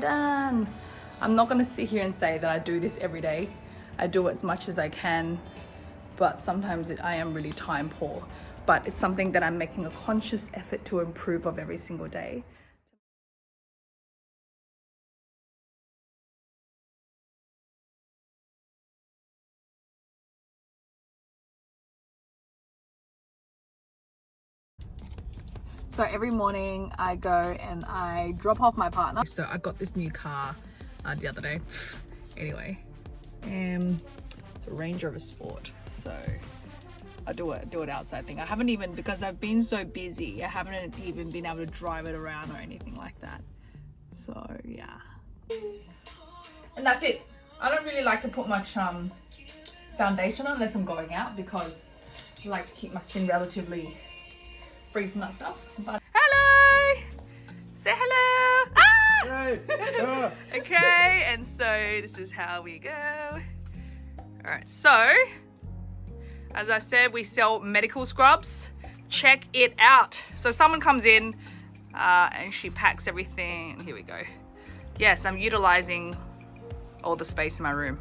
done. I'm not going to sit here and say that I do this every day. I do as much as I can, but sometimes I am really time poor. But it's something that I'm making a conscious effort to improve of every single day. So every morning I go and I drop off my partner. So I got this new car the other day. Anyway, it's a Range Rover Sport. So I do it outside thing. I haven't even, because I've been so busy, I haven't even been able to drive it around or anything like that. So yeah. And that's it. I don't really like to put much foundation on unless I'm going out, because I like to keep my skin relatively free from that stuff. But hello! Say hello! Ah! Hey. Okay, and so this is how we go. Alright, so as I said, we sell medical scrubs. Check it out. So someone comes in and she packs everything. Here we go. Yes, I'm utilizing all the space in my room.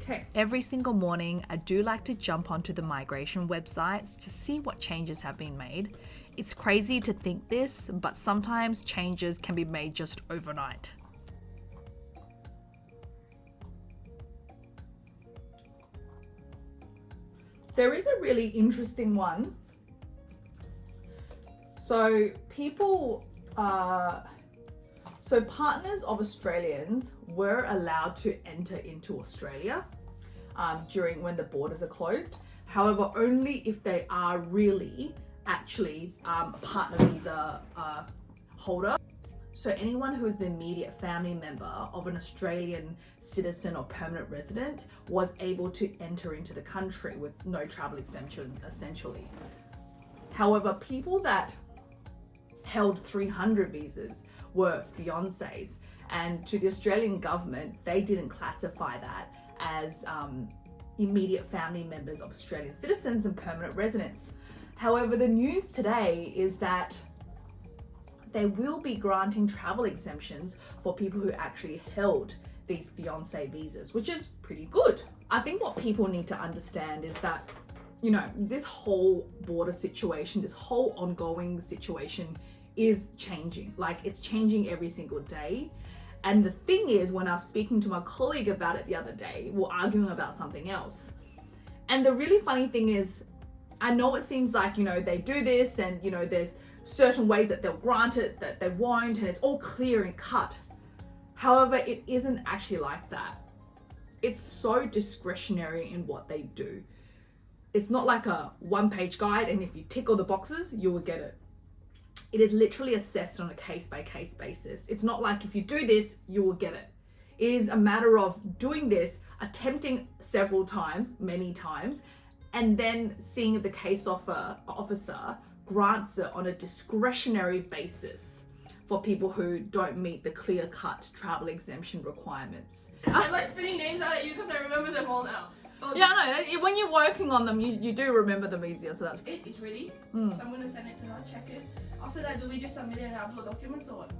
Okay. Every single morning, I do like to jump onto the migration websites to see what changes have been made. It's crazy to think this, but sometimes changes can be made just overnight. There is a really interesting one. So partners of Australians were allowed to enter into Australia during when the borders are closed. However, only if they are really actually a partner visa holder. So anyone who is the immediate family member of an Australian citizen or permanent resident was able to enter into the country with no travel exemption, essentially. However, people that held 300 visas were fiancés, and to the Australian government, they didn't classify that as immediate family members of Australian citizens and permanent residents. However, the news today is that they will be granting travel exemptions for people who actually held these fiancé visas, which is pretty good. I think what people need to understand is that, you know, this whole border situation, this whole ongoing situation is changing. Like, it's changing every single day. And the thing is, when I was speaking to my colleague about it the other day, we're arguing about something else. And the really funny thing is, I know it seems like, you know, they do this and, you know, there's certain ways that they'll grant it, that they won't, and it's all clear and cut. However, it isn't actually like that. It's so discretionary in what they do. It's not like a one-page guide, and if you tick all the boxes, you will get it. It is literally assessed on a case-by-case basis. It's not like if you do this, you will get it. It is a matter of doing this, attempting several times, many times, and then seeing if the case officer grants it on a discretionary basis for people who don't meet the clear-cut travel exemption requirements. I'm like spitting names out at you because I remember them all now. Oh, Yeah, no, when you're working on them, you do remember them easier, so that's... It's ready, so I'm going to send it to her, check it. After that, do we just submit it and upload documents or what?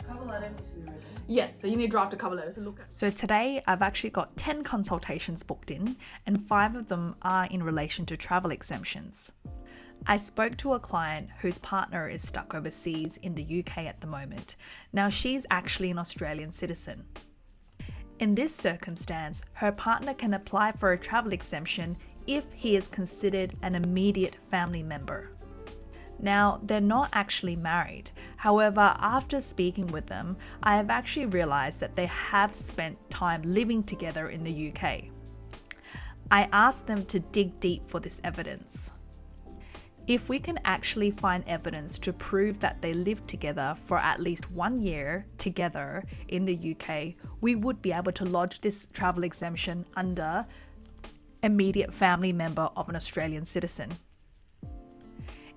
Cover letter needs to be written. Yes, so you need to draft a cover letter to look at. So today, I've actually got 10 consultations booked in, and 5 of them are in relation to travel exemptions. I spoke to a client whose partner is stuck overseas in the UK at the moment. Now, she's actually an Australian citizen. In this circumstance, her partner can apply for a travel exemption if he is considered an immediate family member. Now, they're not actually married. However, after speaking with them, I have actually realized that they have spent time living together in the UK. I asked them to dig deep for this evidence. If we can actually find evidence to prove that they lived together for at least 1 year together in the UK, we would be able to lodge this travel exemption under immediate family member of an Australian citizen.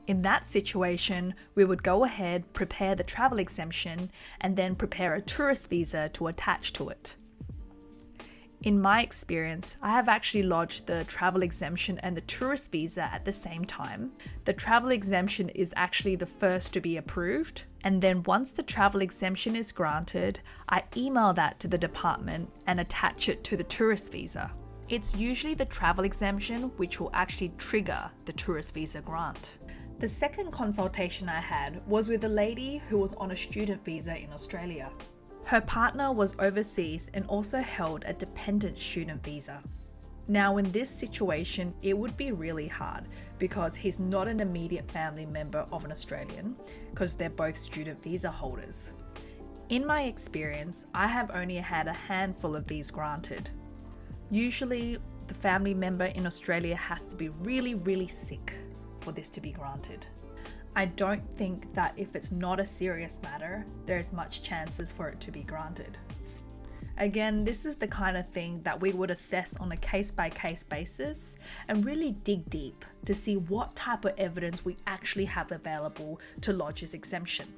In that situation, we would go ahead, prepare the travel exemption, and then prepare a tourist visa to attach to it. In my experience, I have actually lodged the travel exemption and the tourist visa at the same time. The travel exemption is actually the first to be approved, and then once the travel exemption is granted, I email that to the department and attach it to the tourist visa. It's usually the travel exemption which will actually trigger the tourist visa grant. The second consultation I had was with a lady who was on a student visa in Australia. Her partner was overseas and also held a dependent student visa. Now in this situation, it would be really hard because he's not an immediate family member of an Australian because they're both student visa holders. In my experience, I have only had a handful of these granted. Usually, the family member in Australia has to be really sick for this to be granted. I don't think that if it's not a serious matter, there's much chances for it to be granted. Again, this is the kind of thing that we would assess on a case-by-case basis and really dig deep to see what type of evidence we actually have available to lodge as exemption.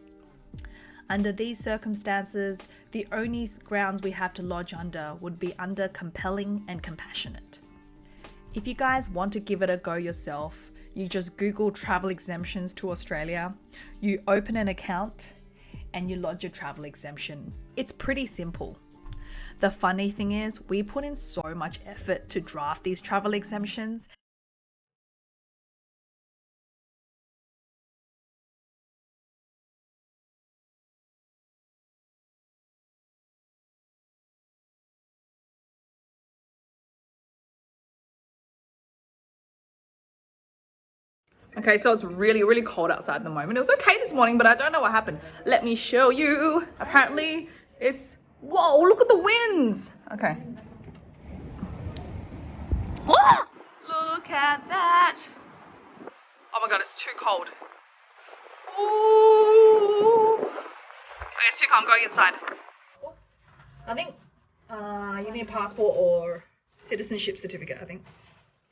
Under these circumstances, the only grounds we have to lodge under would be under compelling and compassionate. If you guys want to give it a go yourself, you just Google travel exemptions to Australia, you open an account, and you lodge your travel exemption. It's pretty simple. The funny thing is, we put in so much effort to draft these travel exemptions. Okay, so it's really cold outside at the moment. It was okay this morning, but I don't know what happened. Let me show you. Apparently it's, whoa, look at the winds. Okay. Oh, look at that. Oh my God, it's too cold. Ooh. Okay, it's too cold, I'm going inside. I think you need a passport or citizenship certificate, I think.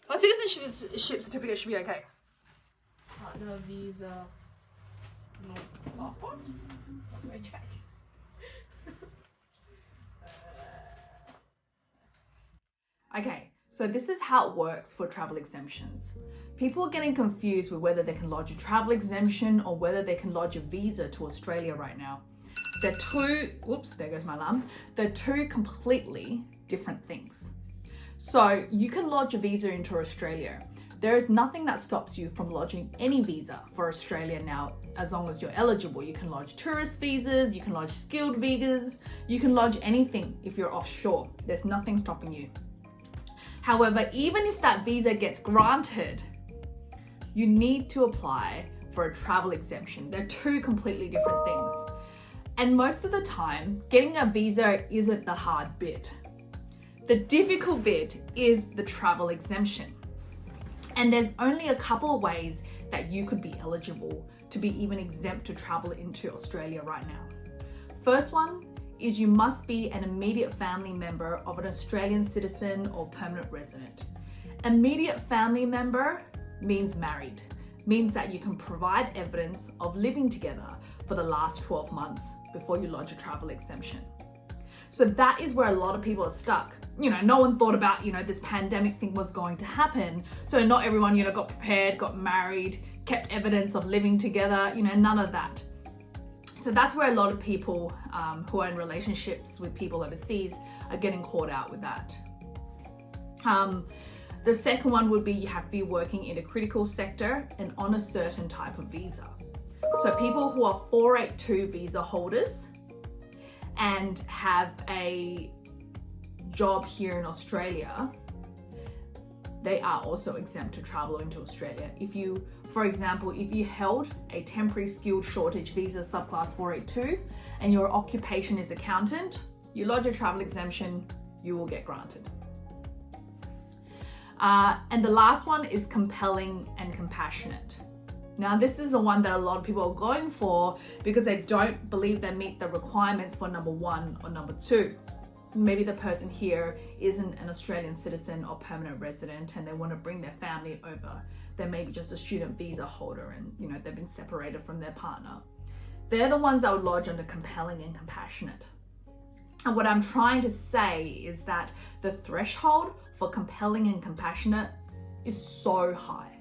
Oh, citizenship certificate should be okay. No visa, no passport. Which way? Okay, so this is how it works for travel exemptions. People are getting confused with whether they can lodge a travel exemption or whether they can lodge a visa to Australia right now. They're two, whoops, there goes my alarm. They're two completely different things. So you can lodge a visa into Australia. There is nothing that stops you from lodging any visa for Australia now, as long as you're eligible. You can lodge tourist visas, you can lodge skilled visas, you can lodge anything if you're offshore. There's nothing stopping you. However, even if that visa gets granted, you need to apply for a travel exemption. They're two completely different things. And most of the time, getting a visa isn't the hard bit. The difficult bit is the travel exemption. And there's only a couple of ways that you could be eligible to be even exempt to travel into Australia right now. First one is you must be an immediate family member of an Australian citizen or permanent resident. Immediate family member means married, means that you can provide evidence of living together for the last 12 months before you lodge a travel exemption. So that is where a lot of people are stuck. No one thought about, this pandemic thing was going to happen. So not everyone, got prepared, got married, kept evidence of living together, none of that. So that's where a lot of people who are in relationships with people overseas are getting caught out with that. The second one would be you have to be working in a critical sector and on a certain type of visa. So people who are 482 visa holders and have a job here in Australia, they are also exempt to travel into Australia. If you, for example, if you held a temporary skilled shortage visa subclass 482 and your occupation is accountant, you lodge a travel exemption, you will get granted. And the last one is compelling and compassionate. Now, this is the one that a lot of people are going for because they don't believe they meet the requirements for number 1 or number 2. Maybe the person here isn't an Australian citizen or permanent resident and they want to bring their family over. They're maybe just a student visa holder and they've been separated from their partner. They're the ones that would lodge under compelling and compassionate. And what I'm trying to say is that the threshold for compelling and compassionate is so high.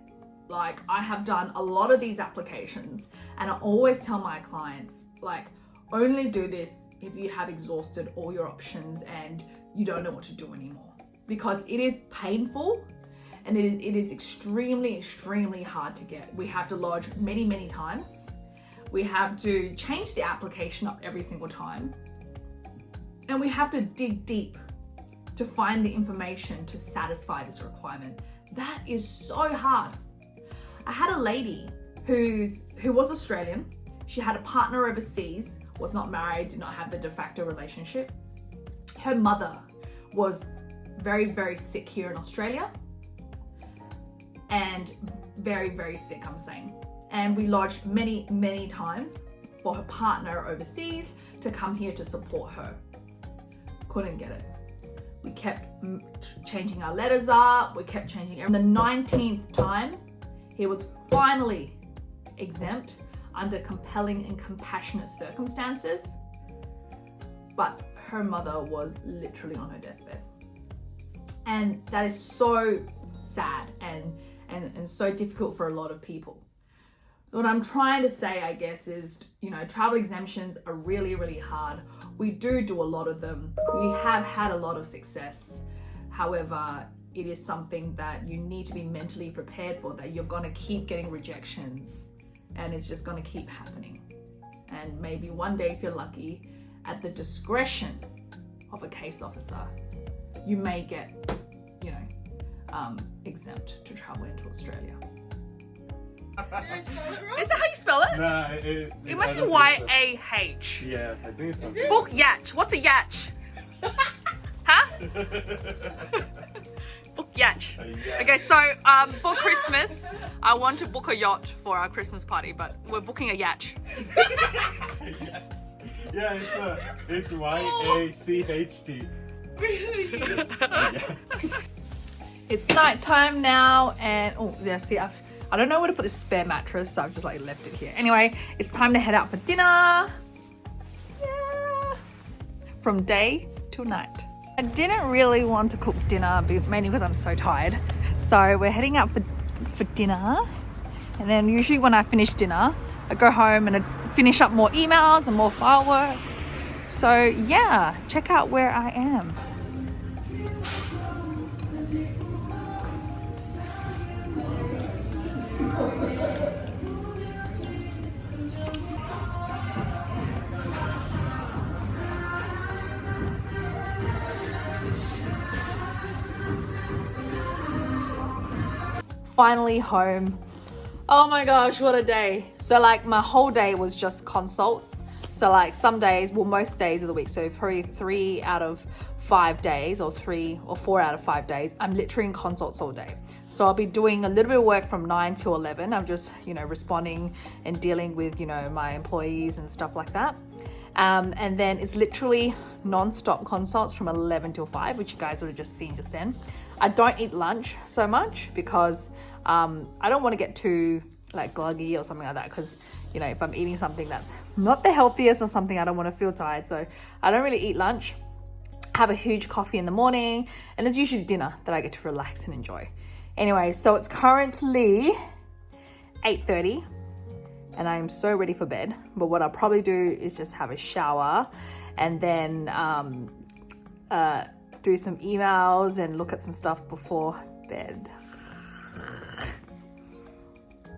Like, I have done a lot of these applications, and I always tell my clients, like, only do this if you have exhausted all your options and you don't know what to do anymore, because it is painful and it is extremely, extremely hard to get. We have to lodge many, many times. We have to change the application up every single time. And we have to dig deep to find the information to satisfy this requirement. That is so hard. I had a lady who was Australian. She had a partner overseas, was not married, did not have the de facto relationship. Her mother was very, very sick here in Australia, and very, very sick, I'm saying. And we lodged many, many times for her partner overseas to come here to support her. Couldn't get it. We kept changing our letters up, we kept changing everything. The 19th time, he was finally exempt under compelling and compassionate circumstances, but her mother was literally on her deathbed. And that is so sad and so difficult for a lot of people. What I'm trying to say, I guess, is, you know, travel exemptions are really, really hard. We do a lot of them. We have had a lot of success. However, it is something that you need to be mentally prepared for, that you're going to keep getting rejections and it's just going to keep happening. And maybe one day, if you're lucky, at the discretion of a case officer, you may get, you know, exempt to travel into Australia. Did I spell it wrong? Is that how you spell it? Nah, It must I be don't think so. Y-A-H. Yeah, I think it's Is something. it? Book yacht. What's a yacht? Huh? Book yacht. Yeah. Okay, so for Christmas, I want to book a yacht for our Christmas party, but we're booking a yacht. Yeah, it's Y-A-C-H-T. Really? It's nighttime now, and oh yeah, see, I don't know where to put this spare mattress, so I've just like left it here. Anyway, it's time to head out for dinner. Yeah. From day till night. I didn't really want to cook dinner, mainly because I'm so tired. So we're heading out for dinner, and then usually when I finish dinner, I go home and I finish up more emails and more file work. So yeah, check out where I am. Finally home. Oh my gosh, what a day. So like my whole day was just consults. So like some days, well, most days of the week, so probably 3 out of 5 days, or 3 or 4 out of 5 days, I'm literally in consults all day. So I'll be doing a little bit of work from 9 to 11. I'm just, you know, responding and dealing with, you know, my employees and stuff like that. And then it's literally non-stop consults from 11 till 5, which you guys would have just seen just then. I don't eat lunch so much because I don't want to get too like gluggy or something like that, because, you know, if I'm eating something that's not the healthiest or something, I don't want to feel tired. So I don't really eat lunch. Have a huge coffee in the morning, and it's usually dinner that I get to relax and enjoy. Anyway, so it's currently 8:30 and I'm so ready for bed. But what I'll probably do is just have a shower and then do some emails and look at some stuff before bed.